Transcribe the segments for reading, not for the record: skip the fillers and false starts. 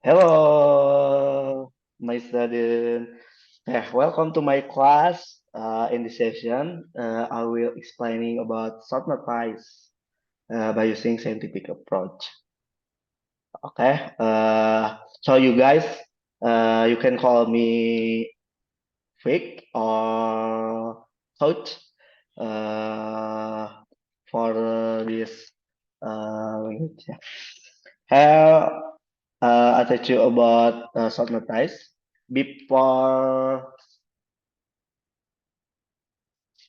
Hello, my student. Welcome to my class. In this session, I will explaining about short notice by using scientific approach. Okay. So you guys, you can call me Vic or Coach uh, for this language. Have I teach you about short notice before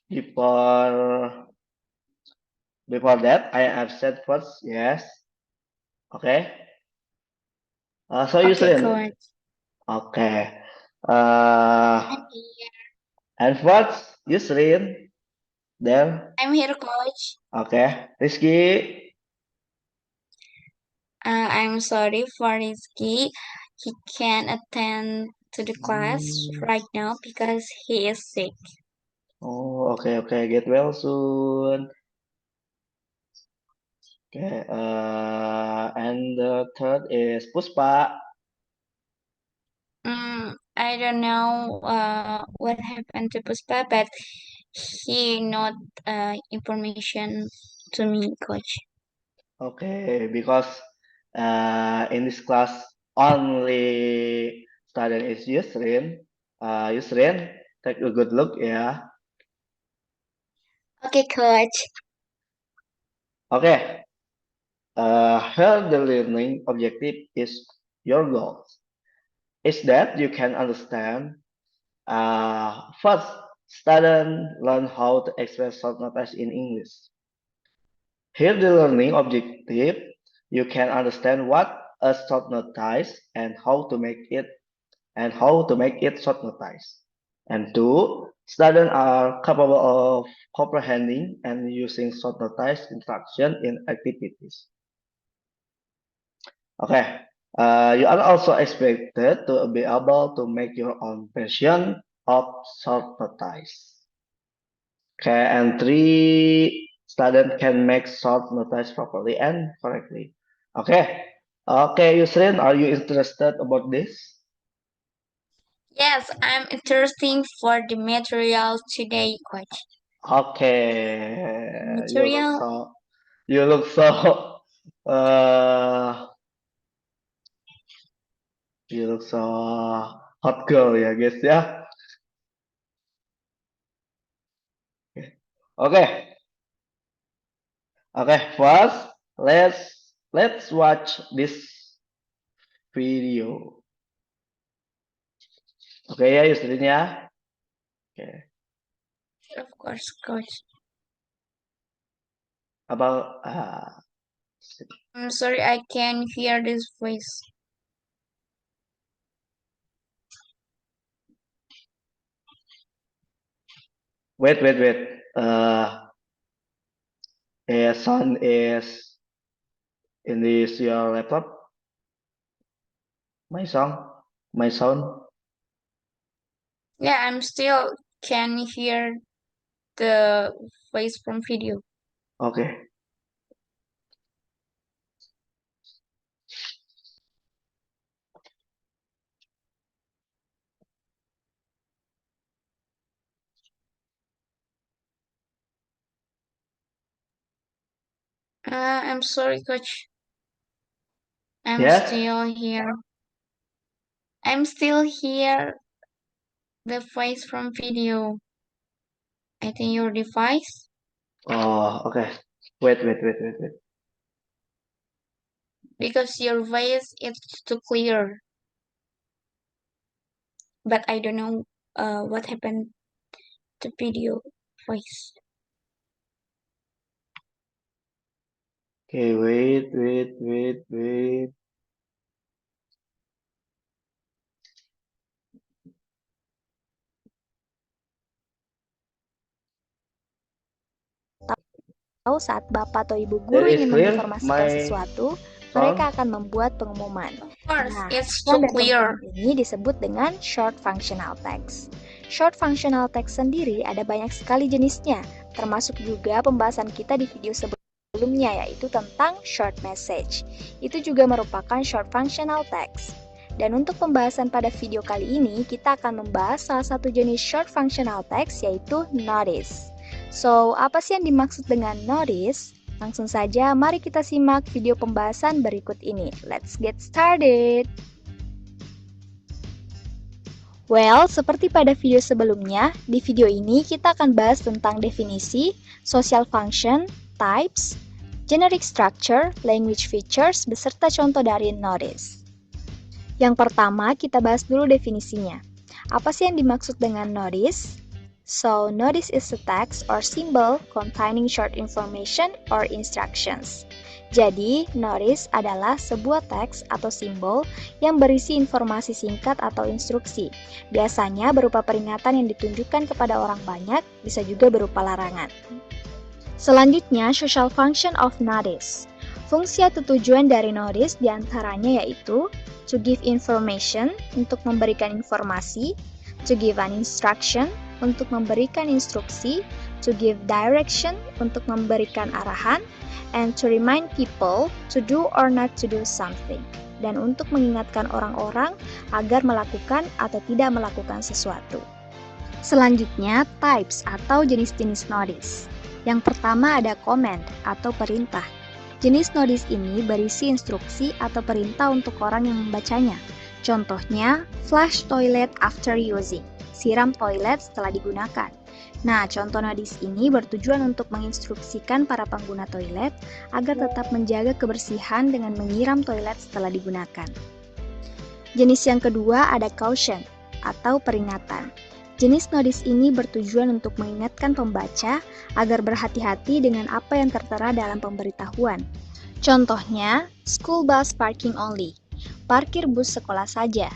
before before that I have said first yes. Okay. So you Okay, said coach. okay. Uh, and first you said there. I'm here, coach. Okay. Rizky. I'm sorry for Rizky. He can't attend to the class right now because he is sick. Oh, okay, okay. Get well soon. Okay. And the third is Puspa. I don't know what happened to Puspa, but he not information to me, coach. Okay, because in this class only student is Yusrin. Yusrin, take a good look ya. Okay, coach. Okay, here the learning objective is your goal. Is that you can understand. First, student learn how to express short notice in English. Here the learning objective, you can understand what a short notice and how to make it short notice. And two, students are capable of comprehending and using short notice instruction in activities. Okay, you are also expected to be able to make your own version of short notice. Okay, and three, students can make short notice properly and correctly. Okay, okay, Yusrin, are you interested about this? Yes, I'm interested for the material today, coach. Okay, Material. you look so uh you look so hot girl ya guys ya. Okay, okay. First, let's watch this video. Oke ya Yusrin ya. Oke. Of course, coach. About I'm sorry I can't hear this voice. wait. Sound is in this your laptop. My song, my sound. Yeah, I'm still can hear the voice from video. Okay. I'm sorry, coach. I'm Yes. still here. I'm still here. The voice from video. I think your device Oh, okay. Wait. because your voice is too clear. But I don't know what happened to video voice. Okay, wait. Atau saat Bapak atau Ibu There guru is ingin clear menginformasikan my sesuatu, sound. mereka akan membuat pengumuman. Of course, Nah, it's too pesan dan clear. pengumuman ini disebut dengan short functional text. Short functional text sendiri ada banyak sekali jenisnya, termasuk juga pembahasan kita di video sebelumnya, yaitu tentang short message. Itu juga merupakan short functional text. Dan untuk pembahasan pada video kali ini, kita akan membahas salah satu jenis short functional text, yaitu notice. So, apa sih yang dimaksud dengan notice? Langsung saja, mari kita simak video pembahasan berikut ini. Let's get started! Well, seperti pada video sebelumnya, di video ini kita akan bahas tentang definisi, social function, types, generic structure, language features, beserta contoh dari notice. Yang pertama, kita bahas dulu definisinya. Apa sih yang dimaksud dengan notice? So, notice is a text or symbol containing short information or instructions. Jadi, notice adalah sebuah teks atau simbol yang berisi informasi singkat atau instruksi. Biasanya berupa peringatan yang ditunjukkan kepada orang banyak, bisa juga berupa larangan. Selanjutnya, social function of notice. Fungsi atau tujuan dari notice diantaranya yaitu to give information, untuk memberikan informasi, to give an instruction, untuk memberikan instruksi, to give direction, untuk memberikan arahan, and to remind people to do or not to do something, dan untuk mengingatkan orang-orang agar melakukan atau tidak melakukan sesuatu. Selanjutnya, types atau jenis-jenis notice. Yang pertama ada command atau perintah. Jenis notice ini berisi instruksi atau perintah untuk orang yang membacanya. Contohnya, flush toilet after using, siram toilet setelah digunakan. Nah, contoh notice ini bertujuan untuk menginstruksikan para pengguna toilet agar tetap menjaga kebersihan dengan menyiram toilet setelah digunakan. Jenis yang kedua ada caution atau peringatan. Jenis notice ini bertujuan untuk mengingatkan pembaca agar berhati-hati dengan apa yang tertera dalam pemberitahuan. Contohnya, school bus parking only, parkir bus sekolah saja.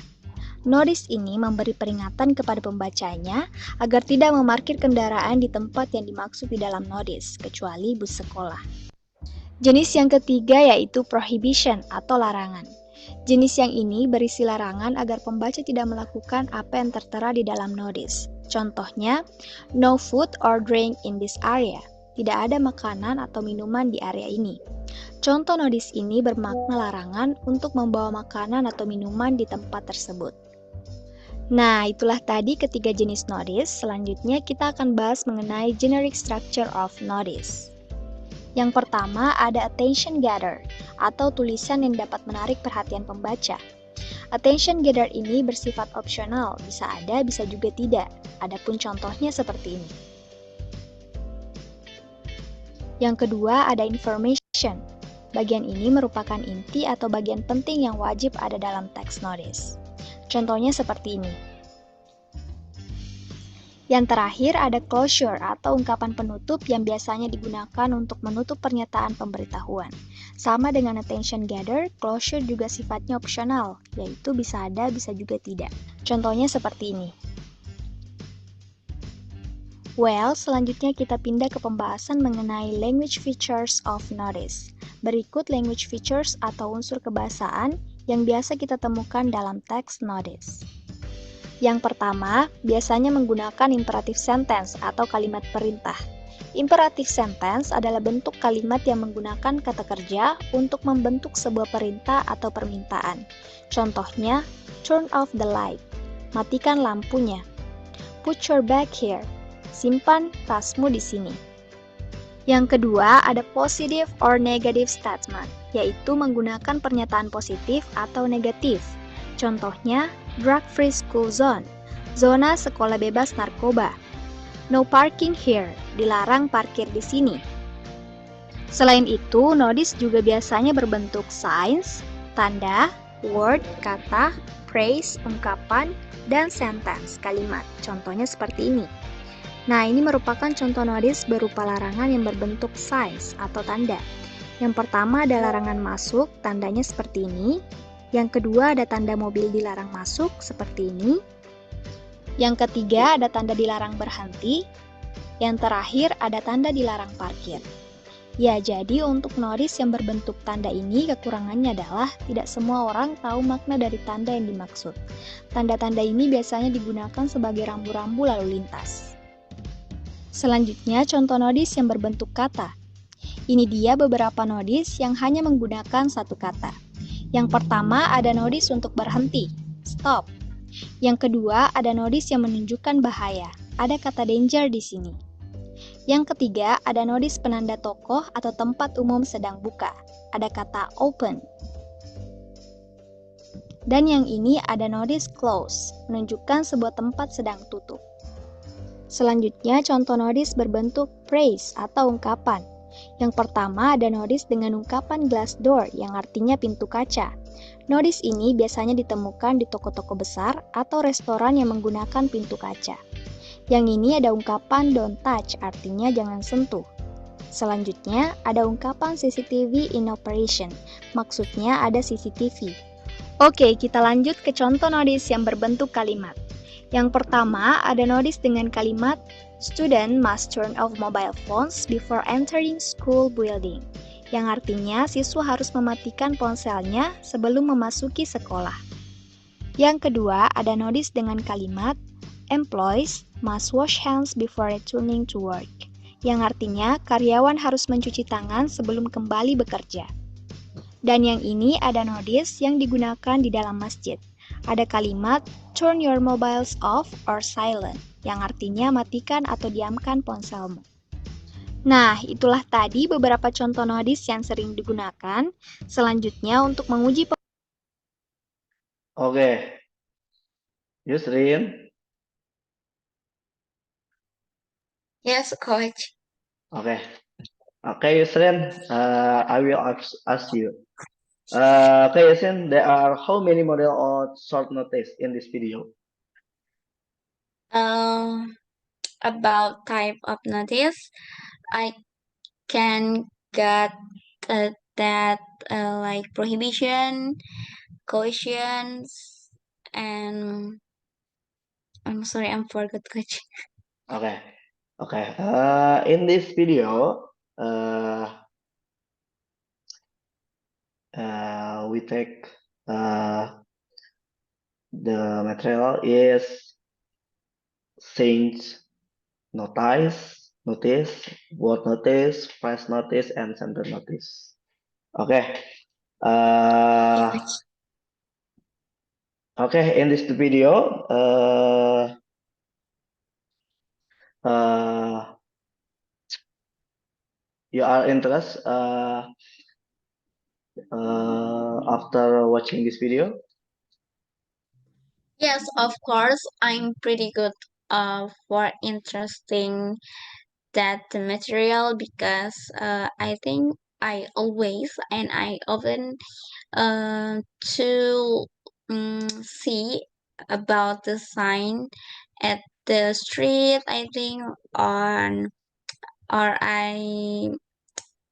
Notice ini memberi peringatan kepada pembacanya agar tidak memarkir kendaraan di tempat yang dimaksud di dalam notice, kecuali bus sekolah. Jenis yang ketiga yaitu prohibition atau larangan. Jenis yang ini berisi larangan agar pembaca tidak melakukan apa yang tertera di dalam notice. Contohnya, no food or drink in this area. Tidak ada makanan atau minuman di area ini. Contoh notice ini bermakna larangan untuk membawa makanan atau minuman di tempat tersebut. Nah, itulah tadi ketiga jenis notice. Selanjutnya kita akan bahas mengenai generic structure of notice. Yang pertama ada attention getter, atau tulisan yang dapat menarik perhatian pembaca. Attention getter ini bersifat opsional, bisa ada, bisa juga tidak. Adapun contohnya seperti ini. Yang kedua ada information. Bagian ini merupakan inti atau bagian penting yang wajib ada dalam teks notice. Contohnya seperti ini. Yang terakhir ada closure atau ungkapan penutup yang biasanya digunakan untuk menutup pernyataan pemberitahuan. Sama dengan attention getter, closure juga sifatnya opsional, yaitu bisa ada, bisa juga tidak. Contohnya seperti ini. Well, selanjutnya kita pindah ke pembahasan mengenai language features of notice. Berikut language features atau unsur kebahasaan yang biasa kita temukan dalam teks notice. Yang pertama, biasanya menggunakan imperative sentence atau kalimat perintah. Imperative sentence adalah bentuk kalimat yang menggunakan kata kerja untuk membentuk sebuah perintah atau permintaan. Contohnya, turn off the light, matikan lampunya. Put your bag here, simpan tasmu di sini. Yang kedua, ada positive or negative statement, yaitu menggunakan pernyataan positif atau negatif. Contohnya, drug-free school zone, zona sekolah bebas narkoba. No parking here, dilarang parkir di sini. Selain itu, notice juga biasanya berbentuk signs, tanda, word, kata, phrase, ungkapan, dan sentence, kalimat. Contohnya seperti ini. Nah, ini merupakan contoh notice berupa larangan yang berbentuk signs atau tanda. Yang pertama ada larangan masuk, tandanya seperti ini. Yang kedua ada tanda mobil dilarang masuk, seperti ini. Yang ketiga ada tanda dilarang berhenti. Yang terakhir ada tanda dilarang parkir. Ya, jadi untuk notice yang berbentuk tanda ini kekurangannya adalah tidak semua orang tahu makna dari tanda yang dimaksud. Tanda-tanda ini biasanya digunakan sebagai rambu-rambu lalu lintas. Selanjutnya contoh notice yang berbentuk kata. Ini dia beberapa notice yang hanya menggunakan satu kata. Yang pertama ada notice untuk berhenti, stop. Yang kedua ada notice yang menunjukkan bahaya, ada kata danger di sini. Yang ketiga ada notice penanda toko atau tempat umum sedang buka, ada kata open. Dan yang ini ada notice close, menunjukkan sebuah tempat sedang tutup. Selanjutnya contoh notice berbentuk phrase atau ungkapan. Yang pertama ada notice dengan ungkapan glass door yang artinya pintu kaca. Notice ini biasanya ditemukan di toko-toko besar atau restoran yang menggunakan pintu kaca. Yang ini ada ungkapan don't touch artinya jangan sentuh. Selanjutnya ada ungkapan CCTV in operation, maksudnya ada CCTV. Oke, kita lanjut ke contoh notice yang berbentuk kalimat. Yang pertama ada notice dengan kalimat student must turn off mobile phones before entering school building, yang artinya siswa harus mematikan ponselnya sebelum memasuki sekolah. Yang kedua ada notice dengan kalimat employees must wash hands before returning to work, yang artinya karyawan harus mencuci tangan sebelum kembali bekerja. Dan yang ini ada notice yang digunakan di dalam masjid. Ada kalimat turn your mobiles off or silent, yang artinya matikan atau diamkan ponselmu. Nah, itulah tadi beberapa contoh notice yang sering digunakan. Selanjutnya untuk menguji Okay, Yusrin. Yes, coach. Okay, Yusrin. I will ask you. Yusrin, there are how many model of short notice in this video? About type of notice, I can get that like prohibition, cautions, and I'm sorry, I forgot coach. Okay. In this video, we take the material is change notice, word notice, phrase notice, and sentence notice. Okay. Okay. In this video, you are interested after watching this video? Yes, of course, I'm pretty good for interesting that material because I think I always and I often to see about the sign at the street, I think, or I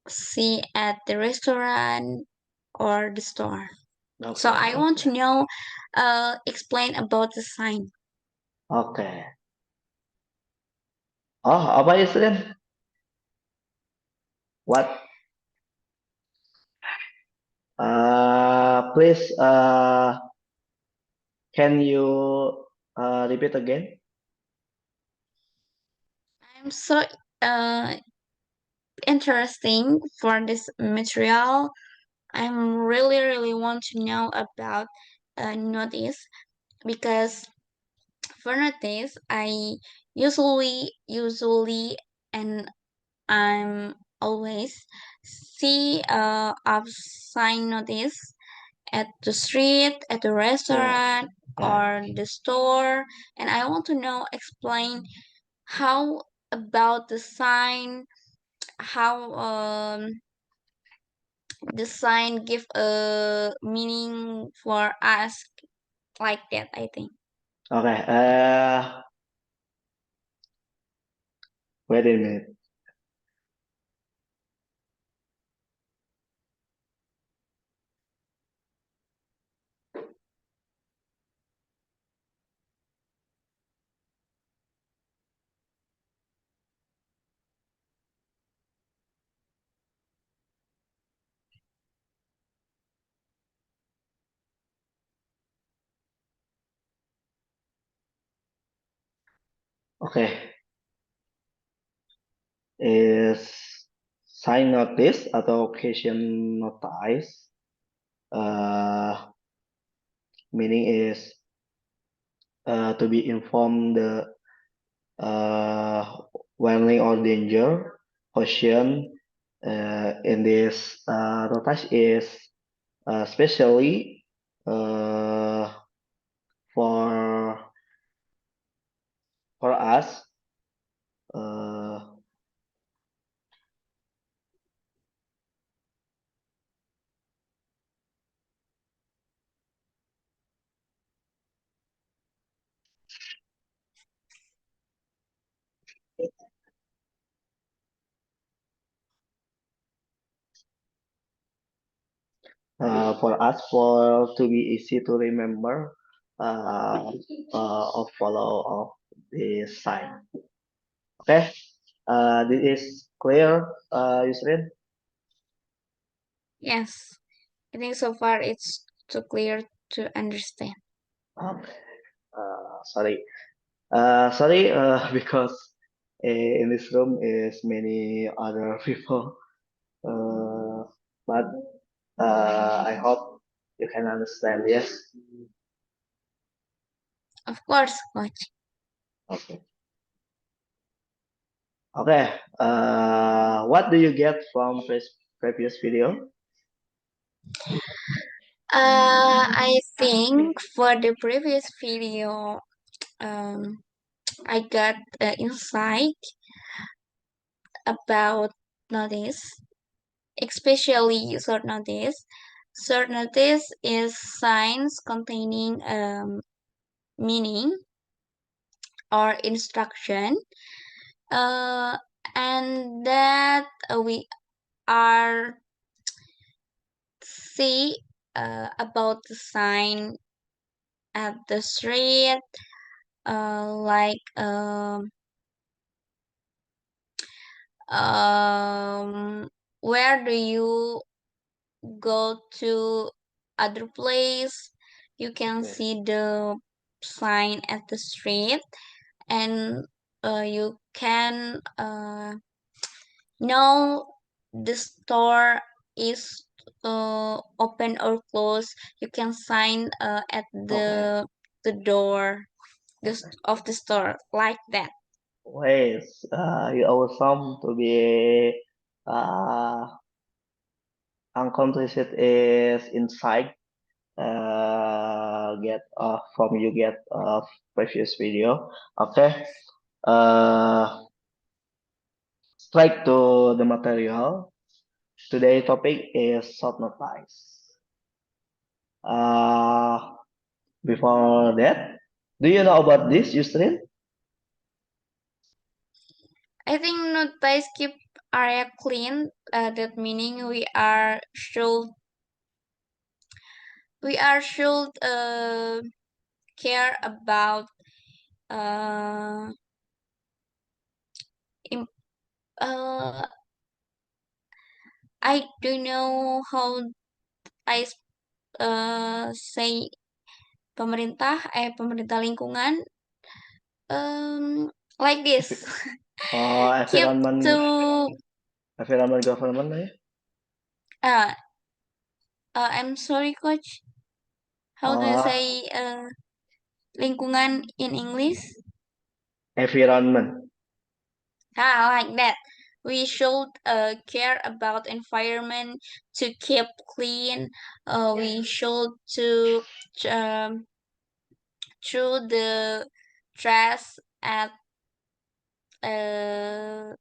see at the restaurant or the store. Okay. So I want to know, explain about the sign. Okay. Oh, apa Yusrin? What? Please, can you repeat again? I'm so uh, interesting for this material. I'm really want to know about notice because for notice I usually and I'm always see a sign notice at the street, at the restaurant, or the store, and I want to know explain how about the sign, how the sign give a meaning for us like that, I think. Okay. Wait a minute. Okay. Is sign notice atau occasion notice Meaning is to be informed the warning or danger caution in this notice is especially for us for to be easy to remember or follow of the sign. Okay, this is clear, Yusrin? Yes, I think so far it's too clear to understand. Sorry, because in this room is many other people, but I hope you can understand. Yes. Of course, Coach. Okay. Okay. What do you get from previous video? I think for the previous video, I got insight about notice, especially short notice. Short notice is signs containing meaning or instruction, and that we are see about the sign at the street, like where do you go to other place, you can Okay. see the sign at the street, and you can know the store is open or closed. You can sign at Okay. the door of the store like that. Wait, you awesome to be uncompleted is inside get from you get previous video. Okay. Straight to the material. Today topic is short notice. Before that, do you know about this, Yusrin? I think notice keep area clean. That meaning we are should care about uh, im- uh, I don't know how I say pemerintah lingkungan, like this. Keep to environment government ya? I'm sorry, Coach. How do you say lingkungan in English? Environment. Like that. We should care about environment to keep clean. We should to um, throw the trash at the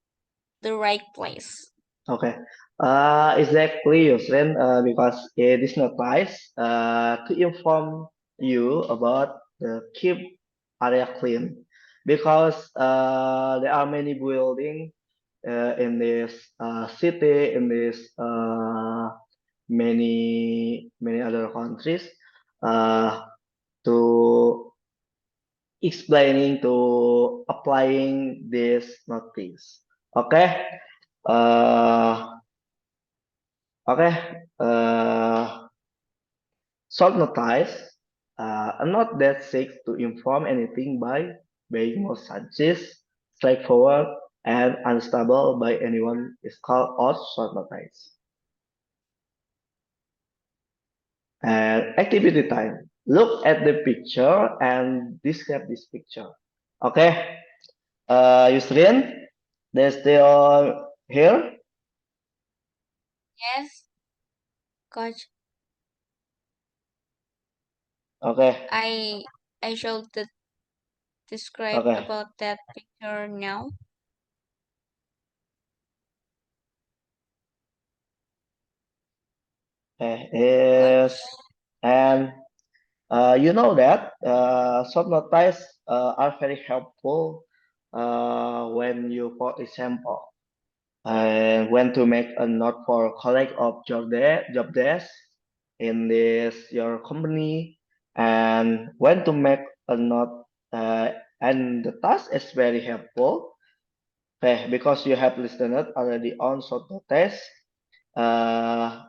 right place. Okay. Exactly, Yusrin, because it is not nice to inform you about the keep area clean because there are many building in this city, in this many other countries to explaining to applying this notice. Okay. Okay. Short notice are not that seeks to inform anything by being more suggest, straightforward, and unstable by anyone is called out short notice. And activity time. Look at the picture and describe this picture. Okay, Yusrin, they're still here? Yes, coach. Okay, I should describe okay. about that picture now. Okay, Coach. and you know that short notice are very helpful when you, for example, when to make a note for collect of job desk in this your company, and when to make a note, and the task is very helpful. Okay, because you have listened already on short notice. Uh,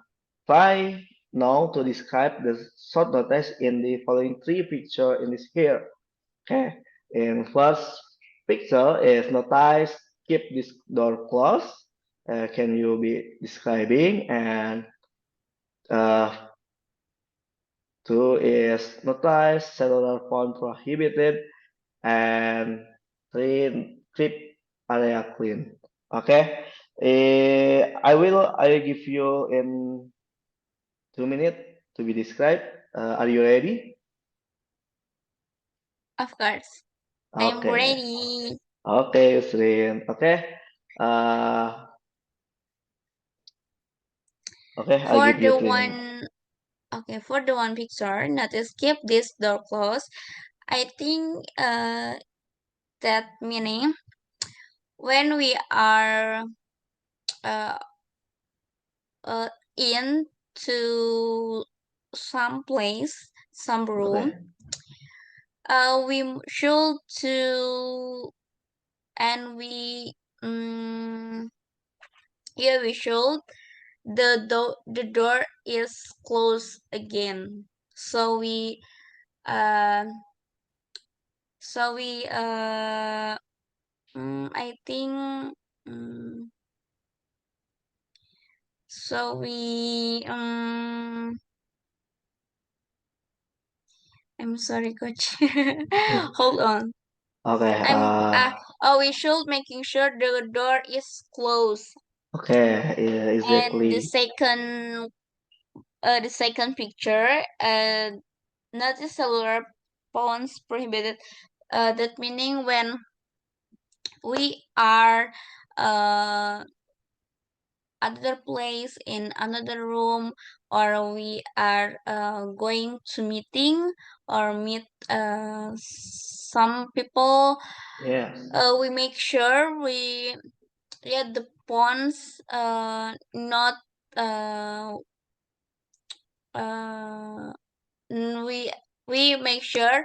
Try now to describe the short notice in the following three picture in this here. Okay. In first picture is notice keep this door closed. Can you be describing? And uh, two is notice cellular phone prohibited. And three keep area clean. Okay. I will give you in 2 minutes to be described. Are you ready? Of course. I'm Okay. ready. Okay, Srin. Okay. Uh, okay, I For give you the 3 minutes. one Okay, for the one picture, notice keep this door closed. I think that meaning when we are uh, uh, in to some place, some room, Okay. should to and we yeah, we should the door is closed again. So we uh so we I think so we I'm sorry, coach. Hold on. Okay. I'm we should making sure the door is closed. Okay. Yeah, And exactly. the second picture, not the cellular phones prohibited. That meaning when we are another place in another room, or we are going to meeting or meet some people, Yes. we make sure we the phones not uh, uh, n- we we make sure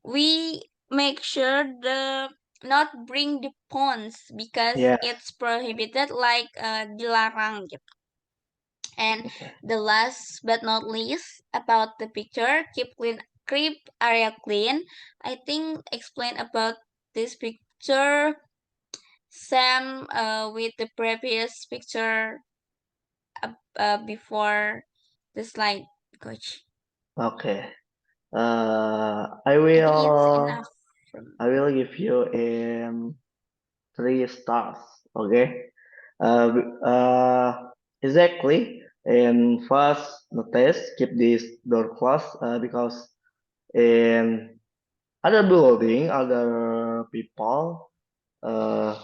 we make sure the not bring the phones because Yes. it's prohibited, like dilarang gitu. And Okay. the last but not least about the picture, keep area clean. I think explain about this picture Sam with the previous picture before the slide, coach. Okay. I think it's enough from I will give you in 3 stars. Okay. Exactly. And first, notice keep this door closed because in other building, other people, uh,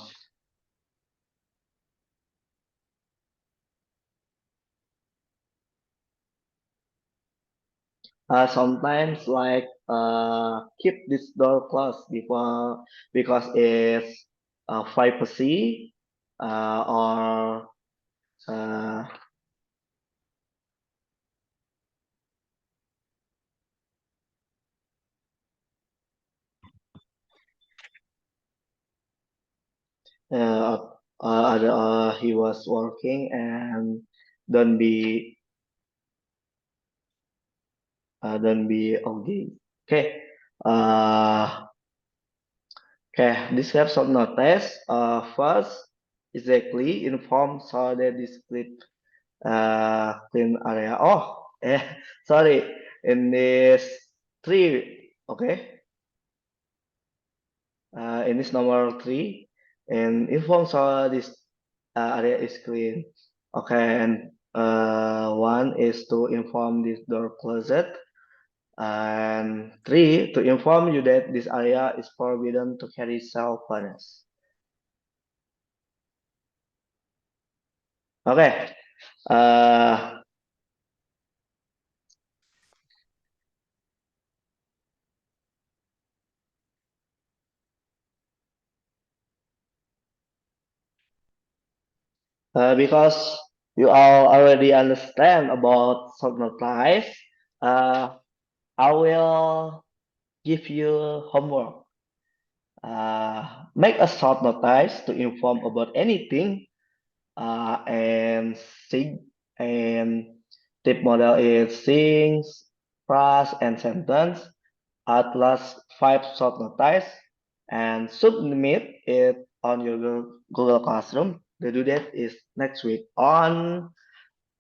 sometimes like keep this door closed before because it's privacy or uh, uh, he was working and don't be don't be okay. Okay. Uh, okay. Describe some notice. First, exactly inform so they describe clean area. Oh, Sorry, in this 3, okay? In this number 3, and inform so this area is clean. Okay, and one is to inform this door closet, and 3 to inform you that this area is forbidden to carry cell phones. Okay. Because you all already understand about short notice, I will give you homework. Make a short notice to inform about anything, and sing, and tip model is sings, phrase, and sentence. At last 5 short notice, and submit it on your Google Classroom. The due date is next week on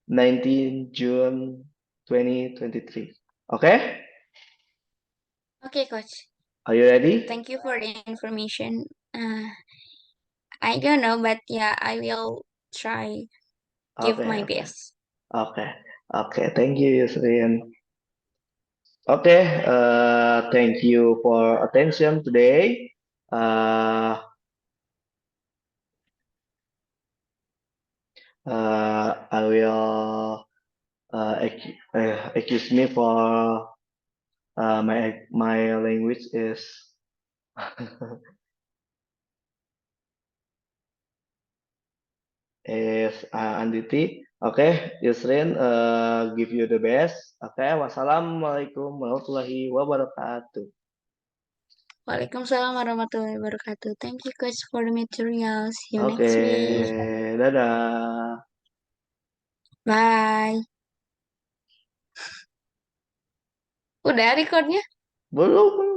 19 June 2023. Okay? Okay, Coach. Are you ready? Thank you for the information. I don't know, but yeah, I will try give Okay, my okay. best. Okay. Okay, thank you, Yusrin. Okay, thank you for attention today. I will excuse me for my language is is Anditi. Okay, Yusrin, give you the best. Okay, wassalamualaikum warahmatullahi wabarakatuh. Waalaikumsalam warahmatullahi wabarakatuh. Thank you, Coach, for the materials. See you Oke, next week. dadah. Bye. Udah recordnya? Belum.